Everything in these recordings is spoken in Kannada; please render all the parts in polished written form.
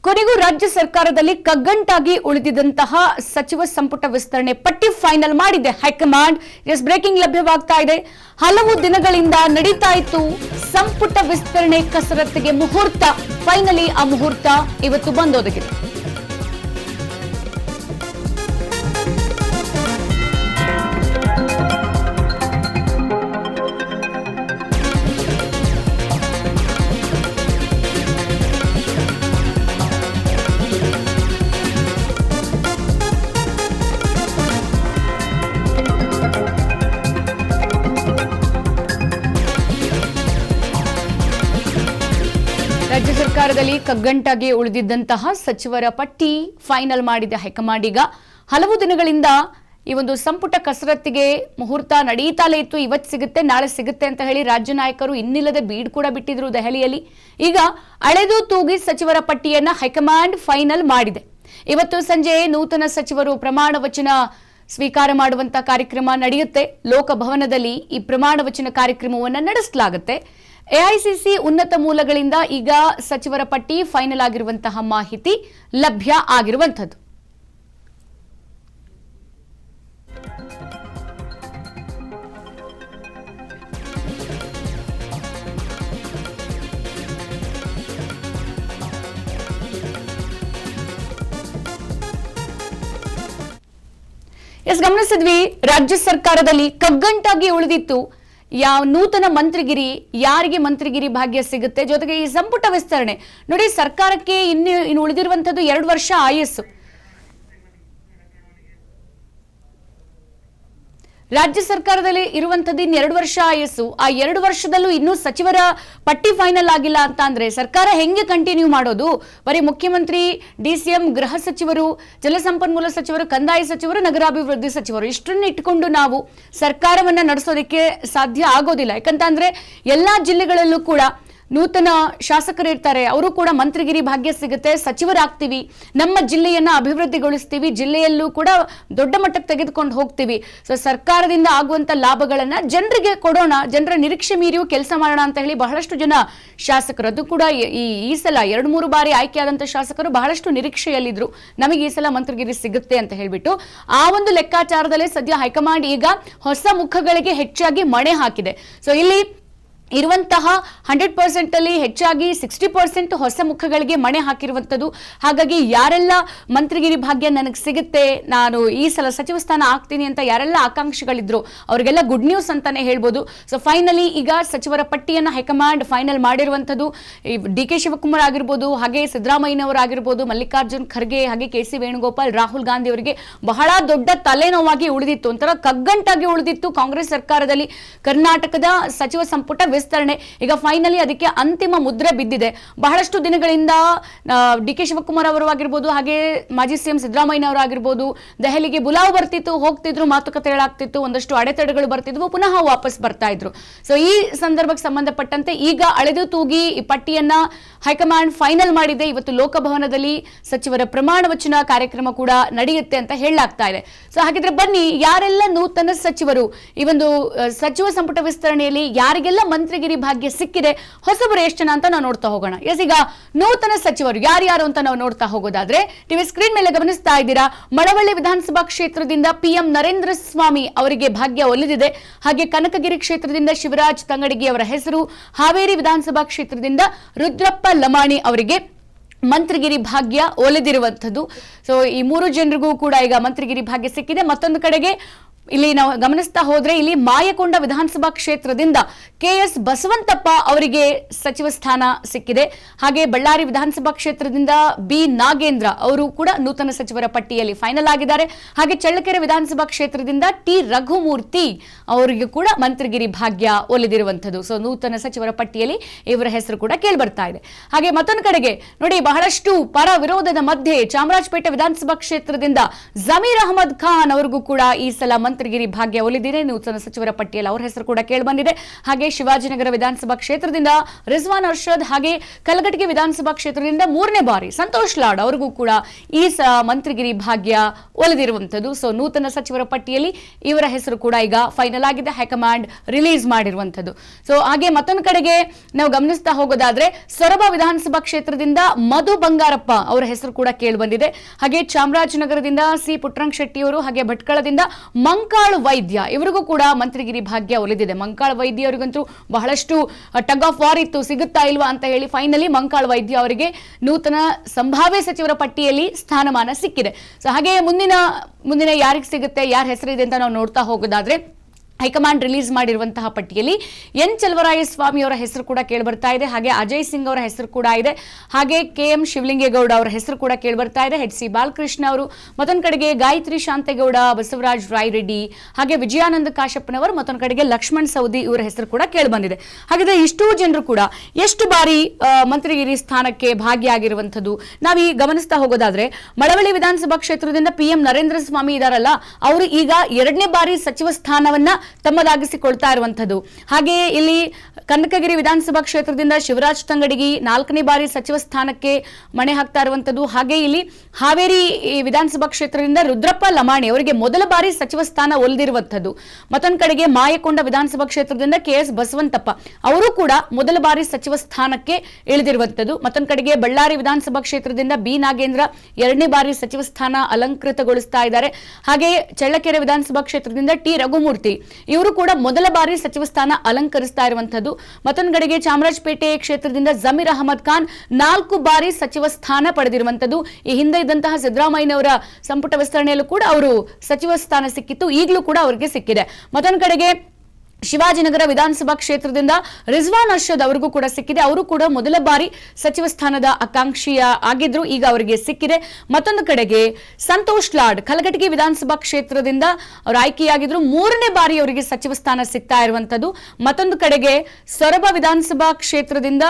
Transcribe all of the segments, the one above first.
ಕೊನೆಗೂ ರಾಜ್ಯ ಸರ್ಕಾರದಲ್ಲಿ ಕಗ್ಗಂಟಾಗಿ ಉಳಿದಿದ್ದಂತಹ ಸಚಿವ ಸಂಪುಟ ವಿಸ್ತರಣೆ ಪಟ್ಟಿ ಫೈನಲ್ ಮಾಡಿದೆ ಹೈಕಮಾಂಡ್. ಬ್ರೇಕಿಂಗ್ ಲಭ್ಯವಾಗ್ತಾ ಇದೆ. ಹಲವು ದಿನಗಳಿಂದ ನಡೀತಾ ಇತ್ತು ಸಂಪುಟ ವಿಸ್ತರಣೆ ಕಸರತ್ತಿಗೆ ಮುಹೂರ್ತ. ಫೈನಲಿ ಆ ಮುಹೂರ್ತ ಇವತ್ತು ಬಂದೊದಗಿದೆ. ರಾಜ್ಯ ಸರ್ಕಾರದಲ್ಲಿ ಕಗ್ಗಂಟಾಗಿ ಉಳಿದಿದ್ದಂತಹ ಸಚಿವರ ಪಟ್ಟಿ ಫೈನಲ್ ಮಾಡಿದೆ ಹೈಕಮಾಂಡ್. ಈಗ ಹಲವು ದಿನಗಳಿಂದ ಈ ಒಂದು ಸಂಪುಟ ಕಸರತ್ತಿಗೆ ಮುಹೂರ್ತ ನಡೀತಾಲೇ ಇತ್ತು. ಇವತ್ತು ಸಿಗುತ್ತೆ, ನಾಳೆ ಸಿಗುತ್ತೆ ಅಂತ ಹೇಳಿ ರಾಜ್ಯ ನಾಯಕರು ಇನ್ನಿಲ್ಲದೆ ಬೀಡ್ ಕೂಡ ಬಿಟ್ಟಿದ್ರು ದೆಹಲಿಯಲ್ಲಿ. ಈಗ ಅಳೆದು ತೂಗಿ ಸಚಿವರ ಪಟ್ಟಿಯನ್ನ ಹೈಕಮಾಂಡ್ ಫೈನಲ್ ಮಾಡಿದೆ. ಇವತ್ತು ಸಂಜೆ ನೂತನ ಸಚಿವರು ಪ್ರಮಾಣ ವಚನ ಸ್ವೀಕಾರ ಮಾಡುವಂತ ಕಾರ್ಯಕ್ರಮ ನಡೆಯುತ್ತೆ. ಲೋಕಭವನದಲ್ಲಿ ಈ ಪ್ರಮಾಣ ವಚನ ಕಾರ್ಯಕ್ರಮವನ್ನು ನಡೆಸಲಾಗುತ್ತೆ. ಎಐಸಿಸಿ ಉನ್ನತ ಮೂಲಗಳಿಂದ ಈಗ ಸಚಿವರ ಪಟ್ಟಿ ಫೈನಲ್ ಆಗಿರುವಂತಹ ಮಾಹಿತಿ ಲಭ್ಯ ಆಗಿರುವಂಥದ್ದು. ಗಮನಿಸಿದ್ವಿ, ರಾಜ್ಯ ಸರ್ಕಾರದಲ್ಲಿ ಕಗ್ಗಂಟಾಗಿ ಉಳಿದಿತ್ತು ಯಾವ ನೂತನ ಮಂತ್ರಿಗಿರಿ, ಯಾರಿಗೆ ಮಂತ್ರಿಗಿರಿ ಭಾಗ್ಯ ಸಿಗುತ್ತೆ, ಜೊತೆಗೆ ಈ ಸಂಪುಟ ವಿಸ್ತರಣೆ ನೋಡಿ. ಸರ್ಕಾರಕ್ಕೆ ಇನ್ನು ಉಳಿದಿರುವಂತದ್ದು 2 ವರ್ಷ ಆಯಸ್ಸು. ರಾಜ್ಯ ಸರ್ಕಾರದಲ್ಲಿ ಇರುವಂತದ್ದು ಇನ್ನು 2 ವರ್ಷ ಆಯಸ್ಸು. ಆ 2 ವರ್ಷದಲ್ಲೂ ಇನ್ನೂ ಸಚಿವರ ಪಟ್ಟಿ ಫೈನಲ್ ಆಗಿಲ್ಲ ಅಂತ ಅಂದ್ರೆ ಸರ್ಕಾರ ಹೆಂಗೆ ಕಂಟಿನ್ಯೂ ಮಾಡೋದು? ಬರೀ ಮುಖ್ಯಮಂತ್ರಿ, ಡಿಸಿಎಂ, ಗೃಹ ಸಚಿವರು, ಜಲಸಂಪನ್ಮೂಲ ಸಚಿವರು, ಕಂದಾಯ ಸಚಿವರು, ನಗರಾಭಿವೃದ್ಧಿ ಸಚಿವರು ಇಷ್ಟನ್ನು ಇಟ್ಟುಕೊಂಡು ನಾವು ಸರ್ಕಾರವನ್ನ ನಡೆಸೋದಕ್ಕೆ ಸಾಧ್ಯ ಆಗೋದಿಲ್ಲ. ಯಾಕಂತಂದ್ರೆ ಎಲ್ಲಾ ಜಿಲ್ಲೆಗಳಲ್ಲೂ ಕೂಡ ನೂತನ ಶಾಸಕರು ಇರ್ತಾರೆ, ಅವರು ಕೂಡ ಮಂತ್ರಿಗಿರಿ ಭಾಗ್ಯ ಸಿಗುತ್ತೆ, ಸಚಿವರಾಗ್ತೀವಿ, ನಮ್ಮ ಜಿಲ್ಲೆಯನ್ನ ಅಭಿವೃದ್ಧಿಗೊಳಿಸ್ತೀವಿ, ಜಿಲ್ಲೆಯಲ್ಲೂ ಕೂಡ ದೊಡ್ಡ ಮಟ್ಟಕ್ಕೆ ತೆಗೆದುಕೊಂಡು ಹೋಗ್ತೀವಿ. ಸೊ ಸರ್ಕಾರದಿಂದ ಆಗುವಂತ ಲಾಭಗಳನ್ನ ಜನರಿಗೆ ಕೊಡೋಣ, ಜನರ ನಿರೀಕ್ಷೆ ಮೀರಿಯೂ ಕೆಲಸ ಮಾಡೋಣ ಅಂತ ಹೇಳಿ ಬಹಳಷ್ಟು ಜನ ಶಾಸಕರು, ಅದು ಕೂಡ ಈ ಸಲ 2-3 ಬಾರಿ ಆಯ್ಕೆಯಾದಂತ ಶಾಸಕರು ಬಹಳಷ್ಟು ನಿರೀಕ್ಷೆಯಲ್ಲಿದ್ರು, ನಮಗೆ ಈ ಸಲ ಮಂತ್ರಿಗಿರಿ ಸಿಗುತ್ತೆ ಅಂತ ಹೇಳ್ಬಿಟ್ಟು. ಆ ಒಂದು ಲೆಕ್ಕಾಚಾರದಲ್ಲೇ ಸದ್ಯ ಹೈಕಮಾಂಡ್ ಈಗ ಹೊಸ ಮುಖಗಳಿಗೆ ಹೆಚ್ಚಾಗಿ ಮಣೆ ಹಾಕಿದೆ. ಸೊ ಇಲ್ಲಿ ಇರುವಂತಹ 100% ಅಲ್ಲಿ ಹೆಚ್ಚಾಗಿ 60% ಹೊಸ ಮುಖಗಳಿಗೆ ಮಣೆ ಹಾಕಿರುವಂಥದ್ದು. ಹಾಗಾಗಿ ಯಾರೆಲ್ಲ ಮಂತ್ರಿಗಿರಿ ಭಾಗ್ಯ ನನಗೆ ಸಿಗುತ್ತೆ, ನಾನು ಈ ಸಲ ಸಚಿವ ಸ್ಥಾನ ಆಗ್ತೀನಿ ಅಂತ ಯಾರೆಲ್ಲ ಆಕಾಂಕ್ಷಿಗಳಿದ್ರು ಅವರಿಗೆಲ್ಲ ಗುಡ್ ನ್ಯೂಸ್ ಅಂತಾನೆ ಹೇಳ್ಬೋದು. ಸೊ ಫೈನಲಿ ಈಗ ಸಚಿವರ ಪಟ್ಟಿಯನ್ನು ಹೈಕಮಾಂಡ್ ಫೈನಲ್ ಮಾಡಿರುವಂಥದ್ದು. ಡಿ.ಕೆ. ಶಿವಕುಮಾರ್ ಆಗಿರ್ಬೋದು, ಹಾಗೆ ಸಿದ್ದರಾಮಯ್ಯನವರಾಗಿರ್ಬೋದು, ಮಲ್ಲಿಕಾರ್ಜುನ್ ಖರ್ಗೆ, ಹಾಗೆ ಕೆ.ಸಿ. ವೇಣುಗೋಪಾಲ್, ರಾಹುಲ್ ಗಾಂಧಿ ಅವರಿಗೆ ಬಹಳ ದೊಡ್ಡ ತಲೆನೋವಾಗಿ ಉಳಿದಿತ್ತು, ಒಂಥರ ಕಗ್ಗಂಟಾಗಿ ಉಳಿದಿತ್ತು ಕಾಂಗ್ರೆಸ್ ಸರ್ಕಾರದಲ್ಲಿ ಕರ್ನಾಟಕದ ಸಚಿವ ಸಂಪುಟ ವಿಸ್ತರಣೆ. ಈಗ ಫೈನಲಿ ಅದಕ್ಕೆ ಅಂತಿಮ ಮುದ್ರೆ ಬಿದ್ದಿದೆ. ಬಹಳಷ್ಟು ದಿನಗಳಿಂದ ಡಿ.ಕೆ. ಶಿವಕುಮಾರ್ ಅವರು ಆಗಿರ್ಬೋದು, ಹಾಗೆ ಮಾಜಿ ಸಿಎಂ ಸಿದ್ದರಾಮಯ್ಯನವರಾಗಿರ್ಬೋದು, ದೆಹಲಿಗೆ ಬುಲಾವ್ ಬರ್ತಿತ್ತು, ಹೋಗ್ತಿದ್ರು, ಮಾತುಕತೆಗಳಾಗ್ತಿತ್ತು, ಒಂದಷ್ಟು ಅಡೆತಡೆಗಳು ಬರ್ತಿದ್ವು, ಪುನಃ ವಾಪಸ್ ಬರ್ತಾ ಇದ್ರು. ಸೊ ಈ ಸಂದರ್ಭಕ್ಕೆ ಸಂಬಂಧಪಟ್ಟಂತೆ ಈಗ ಅಳೆದು ತೂಗಿ ಈ ಪಟ್ಟಿಯನ್ನ ಹೈಕಮಾಂಡ್ ಫೈನಲ್ ಮಾಡಿದೆ. ಇವತ್ತು ಲೋಕಭವನದಲ್ಲಿ ಸಚಿವರ ಪ್ರಮಾಣ ವಚನ ಕಾರ್ಯಕ್ರಮ ಕೂಡ ನಡೆಯುತ್ತೆ ಅಂತ ಹೇಳಲಾಗ್ತಾ ಇದೆ. ಸೊ ಹಾಗಿದ್ರೆ ಬನ್ನಿ, ಯಾರೆಲ್ಲ ನೂತನ ಸಚಿವರು ಈ ಒಂದು ಸಚಿವ ಸಂಪುಟ ವಿಸ್ತರಣೆಯಲ್ಲಿ ಯಾರಿಗೆಲ್ಲ ಮಂತ್ರಿಗಿರಿ ಭಾಗ್ಯ ಸಿಕ್ಕಿದೆ, ಹೊಸಬರು ಎಷ್ಟು ಜನ ಅಂತ ನಾವು ನೋಡ್ತಾ ಹೋಗೋಣ. ಈಗ ನೂತನ ಸಚಿವರು ಯಾರ್ಯಾರು ಅಂತ ನಾವು ನೋಡ್ತಾ ಹೋಗೋದಾದ್ರೆ ಟಿವಿ ಸ್ಕ್ರೀನ್ ಮೇಲೆ ಗಮನಿಸ್ತಾ ಇದ್ದೀರಾ, ಮಳವಳ್ಳಿ ವಿಧಾನಸಭಾ ಕ್ಷೇತ್ರದಿಂದ PM ನರೇಂದ್ರ ಸ್ವಾಮಿ ಅವರಿಗೆ ಭಾಗ್ಯ ಒಲಿದಿದೆ. ಹಾಗೆ ಕನಕಗಿರಿ ಕ್ಷೇತ್ರದಿಂದ ಶಿವರಾಜ್ ತಂಗಡಗಿ ಅವರ ಹೆಸರು, ಹಾವೇರಿ ವಿಧಾನಸಭಾ ಕ್ಷೇತ್ರದಿಂದ ರುದ್ರಪ್ಪ ಲಮಾಣಿ ಅವರಿಗೆ ಮಂತ್ರಿಗಿರಿ ಭಾಗ್ಯ ಒಲಿದಿರುವಂಥದ್ದು. ಸೊ ಈ 3 ಜನರಿಗೂ ಕೂಡ ಈಗ ಮಂತ್ರಿಗಿರಿ ಭಾಗ್ಯ ಸಿಕ್ಕಿದೆ. ಮತ್ತೊಂದು ಕಡೆಗೆ ಇಲ್ಲಿ ನಾವು ಗಮನಿಸ್ತಾ ಹೋದ್ರೆ ಇಲ್ಲಿ ಮಾಯಕೊಂಡ ವಿಧಾನಸಭಾ ಕ್ಷೇತ್ರದಿಂದ KS ಬಸವಂತಪ್ಪ ಅವರಿಗೆ ಸಚಿವ ಸ್ಥಾನ ಸಿಕ್ಕಿದೆ. ಹಾಗೆ ಬಳ್ಳಾರಿ ವಿಧಾನಸಭಾ ಕ್ಷೇತ್ರದಿಂದ B ನಾಗೇಂದ್ರ ಅವರು ಕೂಡ ನೂತನ ಸಚಿವರ ಪಟ್ಟಿಯಲ್ಲಿ ಫೈನಲ್ ಆಗಿದ್ದಾರೆ. ಹಾಗೆ ಚಳ್ಳಕೆರೆ ವಿಧಾನಸಭಾ ಕ್ಷೇತ್ರದಿಂದ T ರಘುಮೂರ್ತಿ ಅವರಿಗೆ ಕೂಡ ಮಂತ್ರಿಗಿರಿ ಭಾಗ್ಯ ಒಲಿದಿರುವಂಥದ್ದು. ಸೊ ನೂತನ ಸಚಿವರ ಪಟ್ಟಿಯಲ್ಲಿ ಇವರ ಹೆಸರು ಕೂಡ ಕೇಳಿ ಬರ್ತಾ ಇದೆ. ಹಾಗೆ ಮತ್ತೊಂದು ಕಡೆಗೆ ನೋಡಿ, ಬಹಳಷ್ಟು ಪರ ವಿರೋಧದ ಮಧ್ಯೆ ಚಾಮರಾಜಪೇಟೆ ವಿಧಾನಸಭಾ ಕ್ಷೇತ್ರದಿಂದ ಜಮೀರ್ ಅಹಮದ್ ಖಾನ್ ಅವರಿಗೂ ಕೂಡ ಈ ಸಲ ಮಂತ್ರಿಗಿರಿ ಭಾಗ್ಯ ಒಲಿದಿದೆ. ನೂತನ ಸಚಿವರ ಪಟ್ಟಿಯಲ್ಲಿ ಅವರ ಹೆಸರು ಕೂಡ ಕೇಳಿಬಂದಿದೆ. ಹಾಗೆ ಶಿವಾಜಿನಗರ ವಿಧಾನಸಭಾ ಕ್ಷೇತ್ರದಿಂದ ರಿಜ್ವಾನ್ ಅರ್ಷದ್, ಹಾಗೆ ಕಲಘಟಗಿ ವಿಧಾನಸಭಾ ಕ್ಷೇತ್ರದಿಂದ 3ನೇ ಬಾರಿ ಸಂತೋಷ್ ಲಾಡ್ ಅವರಿಗೂ ಕೂಡ ಈ ಮಂತ್ರಿಗಿರಿ ಭಾಗ್ಯ ಒಲಿದಿರುವಂತದ್ದು. ಸೊ ನೂತನ ಸಚಿವರ ಪಟ್ಟಿಯಲ್ಲಿ ಇವರ ಹೆಸರು ಕೂಡ ಈಗ ಫೈನಲ್ ಆಗಿದೆ, ಹೈಕಮಾಂಡ್ ರಿಲೀಸ್ ಮಾಡಿರುವಂತದ್ದು. ಸೊ ಹಾಗೆ ಮತ್ತೊಂದು ಕಡೆಗೆ ನಾವು ಗಮನಿಸ್ತಾ ಹೋಗೋದಾದ್ರೆ ಸೊರಬ ವಿಧಾನಸಭಾ ಕ್ಷೇತ್ರದಿಂದ ಮಧು ಬಂಗಾರಪ್ಪ ಅವರ ಹೆಸರು ಕೂಡ ಕೇಳಿ ಬಂದಿದೆ. ಹಾಗೆ ಚಾಮರಾಜನಗರದಿಂದ ಸಿ ಪುಟ್ಟರಂಗ ಶೆಟ್ಟಿ ಅವರು, ಹಾಗೆ ಭಟ್ಕಳದಿಂದ ಮಂಕಾಳು ವೈದ್ಯ ಇವರಿಗೂ ಕೂಡ ಮಂತ್ರಿಗಿರಿ ಭಾಗ್ಯ ಒಲಿದಿದೆ. ಮಂಕಾಳು ವೈದ್ಯ ಅವರಿಗಂತೂ ಬಹಳಷ್ಟು ಟಗ್ ಆಫ್ ವಾರ್ ಇತ್ತು, ಸಿಗುತ್ತಾ ಇಲ್ವಾ ಅಂತ ಹೇಳಿ ಫೈನಲಿ ಮಂಕಾಳು ವೈದ್ಯ ಅವರಿಗೆ ನೂತನ ಸಂಭಾವ್ಯ ಸಚಿವರ ಪಟ್ಟಿಯಲ್ಲಿ ಸ್ಥಾನಮಾನ ಸಿಕ್ಕಿದೆ. ಸೊ ಹಾಗೆ ಮುಂದಿನ ಯಾರಿಗೆ ಸಿಗುತ್ತೆ, ಯಾರ ಹೆಸರಿದೆ ಅಂತ ನಾವು ನೋಡ್ತಾ ಹೋಗೋದಾದ್ರೆ ಹೈಕಮಾಂಡ್ ರಿಲೀಸ್ ಮಾಡಿರುವಂತಹ ಪಟ್ಟಿಯಲ್ಲಿ ಎನ್ ಚಲವರಾಯಸ್ವಾಮಿ ಅವರ ಹೆಸರು ಕೂಡ ಕೇಳಿಬರ್ತಾ ಇದೆ. ಹಾಗೆ ಅಜಯ್ ಸಿಂಗ್ ಅವರ ಹೆಸರು ಕೂಡ ಇದೆ. ಹಾಗೆ KM ಶಿವಲಿಂಗೇಗೌಡ ಅವರ ಹೆಸರು ಕೂಡ ಕೇಳಿಬರ್ತಾ ಇದೆ. HC ಬಾಲಕೃಷ್ಣ ಅವರು, ಮತ್ತೊಂದು ಕಡೆಗೆ ಗಾಯತ್ರಿ ಶಾಂತೇಗೌಡ, ಬಸವರಾಜ್ ರಾಯರೆಡ್ಡಿ, ಹಾಗೆ ವಿಜಯಾನಂದ ಕಾಶಪ್ಪನವರು, ಮತ್ತೊಂದು ಕಡೆಗೆ ಲಕ್ಷ್ಮಣ್ ಸವದಿ ಇವರ ಹೆಸರು ಕೂಡ ಕೇಳಿಬಂದಿದೆ. ಹಾಗಾದ್ರೆ ಇಷ್ಟೂ ಜನರು ಕೂಡ ಎಷ್ಟು ಬಾರಿ ಮಂತ್ರಿಗಿರಿ ಸ್ಥಾನಕ್ಕೆ ಭಾಗಿಯಾಗಿರುವಂಥದ್ದು ನಾವೀ ಗಮನಿಸ್ತಾ ಹೋಗೋದಾದ್ರೆ ಮಳವಳ್ಳಿ ವಿಧಾನಸಭಾ ಕ್ಷೇತ್ರದಿಂದ PM ನರೇಂದ್ರ ಸ್ವಾಮಿ ಇದಾರಲ್ಲ, ಅವರು ಈಗ 2ನೇ ಬಾರಿ ಸಚಿವ ಸ್ಥಾನವನ್ನ ತಮ್ಮದಾಗಿಸಿಕೊಳ್ತಾ ಇರುವಂತದ್ದು. ಹಾಗೆ ಇಲ್ಲಿ ಕನಕಗಿರಿ ವಿಧಾನಸಭಾ ಕ್ಷೇತ್ರದಿಂದ ಶಿವರಾಜ್ ತಂಗಡಗಿ 4ನೇ ಬಾರಿ ಸಚಿವ ಸ್ಥಾನಕ್ಕೆ ಮಣೆ ಹಾಕ್ತಾ ಇರುವಂತದ್ದು. ಹಾಗೆ ಇಲ್ಲಿ ಹಾವೇರಿ ವಿಧಾನಸಭಾ ಕ್ಷೇತ್ರದಿಂದ ರುದ್ರಪ್ಪ ಲಮಾಣಿ ಅವರಿಗೆ ಮೊದಲ ಬಾರಿ ಸಚಿವ ಸ್ಥಾನ ಒಲಿದಿರುವಂತದ್ದು. ಮತ್ತೊಂದು ಕಡೆಗೆ ಮಾಯಕೊಂಡ ವಿಧಾನಸಭಾ ಕ್ಷೇತ್ರದಿಂದ KS ಬಸವಂತಪ್ಪ ಅವರು ಕೂಡ ಮೊದಲ ಬಾರಿ ಸಚಿವ ಸ್ಥಾನಕ್ಕೆ ಇಳಿದಿರುವಂತದ್ದು. ಮತ್ತೊಂದು ಕಡೆಗೆ ಬಳ್ಳಾರಿ ವಿಧಾನಸಭಾ ಕ್ಷೇತ್ರದಿಂದ B ನಾಗೇಂದ್ರ 2ನೇ ಬಾರಿ ಸಚಿವ ಸ್ಥಾನ ಅಲಂಕೃತಗೊಳಿಸ್ತಾ ಇದ್ದಾರೆ. ಹಾಗೆ ಚಳ್ಳಕೆರೆ ವಿಧಾನಸಭಾ ಕ್ಷೇತ್ರದಿಂದ T ರಘುಮೂರ್ತಿ ಇವರು ಕೂಡ ಮೊದಲ ಬಾರಿ ಸಚಿವ ಸ್ಥಾನ ಅಲಂಕರಿಸ್ತಾ ಇರುವಂತದ್ದು. ಮತ್ತೊಂದು ಕಡೆಗೆ ಚಾಮರಾಜಪೇಟೆ ಕ್ಷೇತ್ರದಿಂದ ಜಮೀರ್ ಅಹಮದ್ ಖಾನ್ 4 ಬಾರಿ ಸಚಿವ ಸ್ಥಾನ ಪಡೆದಿರುವಂತದ್ದು. ಈ ಹಿಂದೆ ಇದ್ದಂತಹ ಸಿದ್ದರಾಮಯ್ಯನವರ ಸಂಪುಟ ವಿಸ್ತರಣೆಯಲ್ಲೂ ಕೂಡ ಅವರು ಸಚಿವ ಸ್ಥಾನ ಸಿಕ್ಕಿತ್ತು, ಈಗಲೂ ಕೂಡ ಅವರಿಗೆ ಸಿಕ್ಕಿದೆ. ಮತ್ತೊಂದು ಕಡೆಗೆ ಶಿವಾಜಿನಗರ ವಿಧಾನಸಭಾ ಕ್ಷೇತ್ರದಿಂದ ರಿಜ್ವಾನ್ ಅರ್ಷದ್ ಅವರಿಗೂ ಕೂಡ ಸಿಕ್ಕಿದೆ. ಅವರು ಕೂಡ ಮೊದಲ ಬಾರಿ ಸಚಿವ ಸ್ಥಾನದ ಆಕಾಂಕ್ಷಿಯ ಆಗಿದ್ರು, ಈಗ ಅವರಿಗೆ ಸಿಕ್ಕಿದೆ. ಮತ್ತೊಂದು ಕಡೆಗೆ ಸಂತೋಷ್ ಲಾಡ್ ಕಲಘಟಗಿ ವಿಧಾನಸಭಾ ಕ್ಷೇತ್ರದಿಂದ ಅವರು ಆಯ್ಕೆಯಾಗಿದ್ರು, 3ನೇ ಬಾರಿ ಅವರಿಗೆ ಸಚಿವ ಸ್ಥಾನ ಸಿಗ್ತಾ ಇರುವಂತದ್ದು. ಮತ್ತೊಂದು ಕಡೆಗೆ ಸೊರಬ ವಿಧಾನಸಭಾ ಕ್ಷೇತ್ರದಿಂದ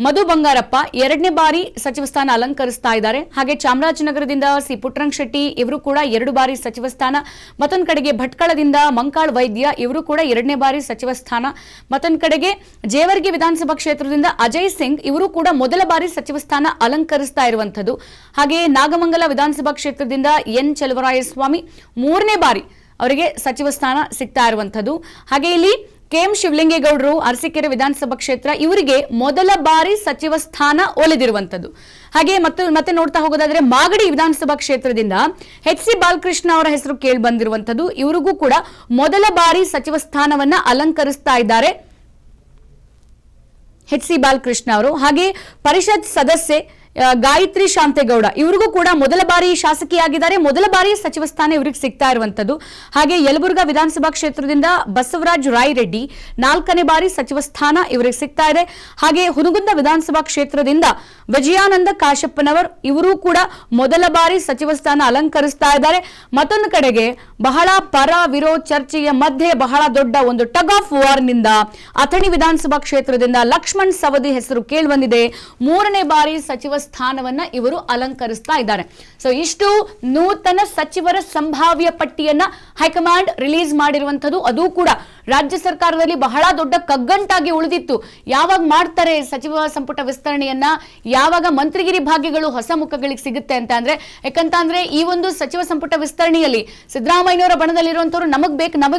ಮಧು ಬಂಗಾರಪ್ಪ 2ನೇ ಬಾರಿ ಸಚಿವ ಸ್ಥಾನ ಅಲಂಕರಿಸ್ತಾ ಇದ್ದಾರೆ. ಹಾಗೆ ಚಾಮರಾಜನಗರದಿಂದ ಸಿ ಪುಟ್ಟರಂಗ ಶೆಟ್ಟಿ ಇವರು ಕೂಡ 2 ಬಾರಿ ಸಚಿವ ಸ್ಥಾನ. ಮತ್ತೊಂದು ಕಡೆಗೆ ಭಟ್ಕಳದಿಂದ ಮಂಕಾಳ್ ವೈದ್ಯ ಇವರು ಕೂಡ 2ನೇ ಬಾರಿ ಸಚಿವ ಸ್ಥಾನ. ಮತ್ತೊಂದು ಕಡೆಗೆ ಜೇವರ್ಗಿ ವಿಧಾನಸಭಾ ಕ್ಷೇತ್ರದಿಂದ ಅಜಯ್ ಸಿಂಗ್ ಇವರು ಕೂಡ ಮೊದಲ ಬಾರಿ ಸಚಿವ ಸ್ಥಾನ ಅಲಂಕರಿಸ್ತಾ ಇರುವಂತದ್ದು. ಹಾಗೆ ನಾಗಮಂಗಲ ವಿಧಾನಸಭಾ ಕ್ಷೇತ್ರದಿಂದ ಎನ್ ಚಲವರಾಯಸ್ವಾಮಿ 3ನೇ ಬಾರಿ ಅವರಿಗೆ ಸಚಿವ ಸ್ಥಾನ ಸಿಗ್ತಾ ಇರುವಂತದ್ದು. ಹಾಗೆ ಇಲ್ಲಿ KM ಶಿವಲಿಂಗೇಗೌಡರು ಅರಸೀಕೆರೆ ವಿಧಾನಸಭಾ ಕ್ಷೇತ್ರ ಇವರಿಗೆ ಮೊದಲ ಬಾರಿ ಸಚಿವ ಸ್ಥಾನ ಒಲಿದಿರುವಂತದ್ದು. ಹಾಗೆ ಮತ್ತೆ ನೋಡ್ತಾ ಹೋಗೋದಾದ್ರೆ ಮಾಗಡಿ ವಿಧಾನಸಭಾ ಕ್ಷೇತ್ರದಿಂದ HC ಬಾಲಕೃಷ್ಣ ಅವರ ಹೆಸರು ಕೇಳಿ ಬಂದಿರುವಂತದ್ದು. ಇವರಿಗೂ ಕೂಡ ಮೊದಲ ಬಾರಿ ಸಚಿವ ಸ್ಥಾನವನ್ನ ಅಲಂಕರಿಸ್ತಾ ಇದ್ದಾರೆ HC ಬಾಲಕೃಷ್ಣ ಅವರು. ಹಾಗೆ ಪರಿಷತ್ ಸದಸ್ಯೆ ಗಾಯತ್ರಿ ಶಾಂತೇಗೌಡ ಇವರಿಗೂ ಕೂಡ ಮೊದಲ ಬಾರಿ ಶಾಸಕಿಯಾಗಿದ್ದಾರೆ, ಮೊದಲ ಬಾರಿ ಸಚಿವ ಸ್ಥಾನ ಇವರಿಗೆ ಸಿಗ್ತಾ ಇರುವಂತದ್ದು. ಹಾಗೆ ಯಲಬುರ್ಗಾ ವಿಧಾನಸಭಾ ಕ್ಷೇತ್ರದಿಂದ ಬಸವರಾಜ್ ರಾಯರೆಡ್ಡಿ 4ನೇ ಬಾರಿ ಸಚಿವ ಸ್ಥಾನ ಇವರಿಗೆ ಸಿಗ್ತಾ ಇದೆ. ಹಾಗೆ ಹುನಗುಂದ ವಿಧಾನಸಭಾ ಕ್ಷೇತ್ರದಿಂದ ವಿಜಯಾನಂದ ಕಾಶಪ್ಪನವರ್ ಇವರು ಕೂಡ ಮೊದಲ ಬಾರಿ ಸಚಿವ ಸ್ಥಾನ ಅಲಂಕರಿಸ್ತಾ ಇದ್ದಾರೆ. ಮತ್ತೊಂದು ಕಡೆಗೆ ಬಹಳ ಪರ ವಿರೋಧ ಚರ್ಚೆಯ ಮಧ್ಯೆ ಬಹಳ ದೊಡ್ಡ ಒಂದು ಟಗ್ ಆಫ್ ವಾರ್ ನಿಂದ ಅಥಣಿ ವಿಧಾನಸಭಾ ಕ್ಷೇತ್ರದಿಂದ ಲಕ್ಷ್ಮಣ್ ಸವದಿ ಹೆಸರು ಕೇಳಿ ಬಂದಿದೆ. 3ನೇ ಬಾರಿ ಸಚಿವ ಸ್ಥಾನವನ್ನ ಇವರು ಅಲಂಕರಿಸ್ತಾ ಇದ್ದಾರೆ. ಸೊ ಇಷ್ಟು ನೂತನ ಸಚಿವರ ಸಂಭಾವ್ಯ ಪಟ್ಟಿಯನ್ನ ಹೈಕಮಾಂಡ್ ರಿಲೀಸ್ ಮಾಡಿರುವಂತದ್ದು. ಅದು ಕೂಡ ರಾಜ್ಯ ಸರ್ಕಾರದಲ್ಲಿ ಬಹಳ ದೊಡ್ಡ ಕಗ್ಗಂಟಾಗಿ ಉಳಿದಿತ್ತು. ಯಾವಾಗ ಮಾಡ್ತಾರೆ ಸಚಿವ ಸಂಪುಟ ವಿಸ್ತರಣೆಯನ್ನ, ಯಾವಾಗ ಮಂತ್ರಿಗಿರಿ ಭಾಗ್ಯಗಳು ಹೊಸ ಮುಖಗಳಿಗೆ ಸಿಗುತ್ತೆ ಅಂತ ಯಾಕಂತಂದ್ರೆ ಈ ಒಂದು ಸಚಿವ ಸಂಪುಟ ವಿಸ್ತರಣೆಯಲ್ಲಿ ಸಿದ್ದರಾಮಯ್ಯನವರ ಬಣದಲ್ಲಿರುವಂತವ್ರು ನಮಗ್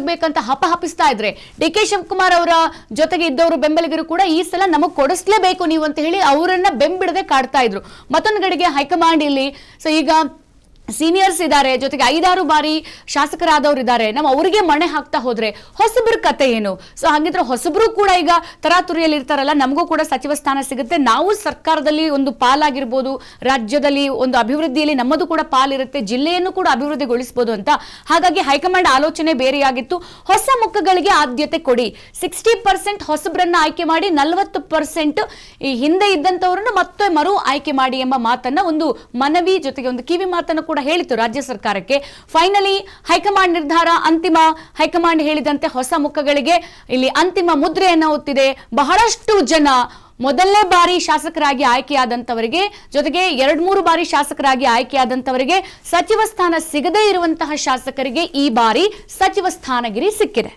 ಬೇಕಂತ ಹಪಿಸ್ತಾ ಇದ್ರೆ, DK ಶಿವಕುಮಾರ್ ಅವರ ಜೊತೆಗೆ ಇದ್ದವರು ಬೆಂಬಲಿಗರು ಕೂಡ ಈ ಸಲ ನಮಗ್ ಕೊಡಿಸ್ಲೇಬೇಕು ನೀವು ಅಂತ ಹೇಳಿ ಅವರನ್ನ ಬೆಂಬಿಡದೆ ಕಾಡ್ತಾ ಇದ್ರು. ಮತ್ತೊಂದು ಕಡೆಗೆ ಹೈಕಮಾಂಡ್ ಇಲ್ಲಿ ಸೊ ಈಗ ಸೀನಿಯರ್ಸ್ ಇದ್ದಾರೆ, ಜೊತೆಗೆ 5-6 ಬಾರಿ ಶಾಸಕರಾದವರು ಇದ್ದಾರೆ, ನಾವು ಅವರಿಗೆ ಮಣೆ ಹಾಕ್ತಾ ಹೋದ್ರೆ ಹೊಸಬ್ರ ಕತೆ ಏನು? ಸೊ ಹಾಗಿದ್ರೆ ಹೊಸಬ್ರು ಕೂಡ ಈಗ ತರಾತುರಿಯಲ್ಲಿ ಇರ್ತಾರಲ್ಲ, ನಮಗೂ ಕೂಡ ಸಚಿವ ಸ್ಥಾನ ಸಿಗುತ್ತೆ, ನಾವು ಸರ್ಕಾರದಲ್ಲಿ ಒಂದು ಪಾಲಾಗಿರ್ಬೋದು, ರಾಜ್ಯದಲ್ಲಿ ಒಂದು ಅಭಿವೃದ್ಧಿಯಲ್ಲಿ ನಮ್ಮದು ಕೂಡ ಪಾಲಿರುತ್ತೆ, ಜಿಲ್ಲೆಯನ್ನು ಕೂಡ ಅಭಿವೃದ್ಧಿಗೊಳಿಸಬಹುದು ಅಂತ. ಹಾಗಾಗಿ ಹೈಕಮಾಂಡ್ ಆಲೋಚನೆ ಬೇರೆಯಾಗಿತ್ತು. ಹೊಸ ಮುಖಗಳಿಗೆ ಆದ್ಯತೆ ಕೊಡಿ, 60% ಹೊಸಬ್ರನ್ನ ಆಯ್ಕೆ ಮಾಡಿ, 40% ಈ ಹಿಂದೆ ಇದ್ದಂತವರನ್ನು ಮತ್ತೆ ಮರು ಆಯ್ಕೆ ಮಾಡಿ ಎಂಬ ಮಾತನ್ನ ಒಂದು ಮನವಿ ಜೊತೆಗೆ ಒಂದು ಕಿವಿ ಮಾತನ್ನು ಕೂಡ ಹೇಳಿತ್ತು ರಾಜ್ಯ ಸರ್ಕಾರಕ್ಕೆ. ಫೈನಲಿ ಹೈಕಮಾಂಡ್ ನಿರ್ಧಾರ ಅಂತಿಮ. ಹೈಕಮಾಂಡ್ ಹೇಳಿದಂತೆ ಹೊಸ ಮುಖಗಳಿಗೆ ಇಲ್ಲಿ ಅಂತಿಮ ಮುದ್ರೆಯನ್ನು ಒತ್ತಿದೆ. ಬಹಳಷ್ಟು ಜನ ಮೊದಲನೇ ಬಾರಿ ಶಾಸಕರಾಗಿ ಆಯ್ಕೆಯಾದಂತವರಿಗೆ, ಜೊತೆಗೆ 2-3 ಬಾರಿ ಶಾಸಕರಾಗಿ ಆಯ್ಕೆಯಾದಂತವರಿಗೆ, ಸಚಿವ ಸ್ಥಾನ ಸಿಗದೇ ಇರುವಂತಹ ಶಾಸಕರಿಗೆ ಈ ಬಾರಿ ಸಚಿವ ಸ್ಥಾನಗಿರಿ ಸಿಕ್ಕಿದೆ.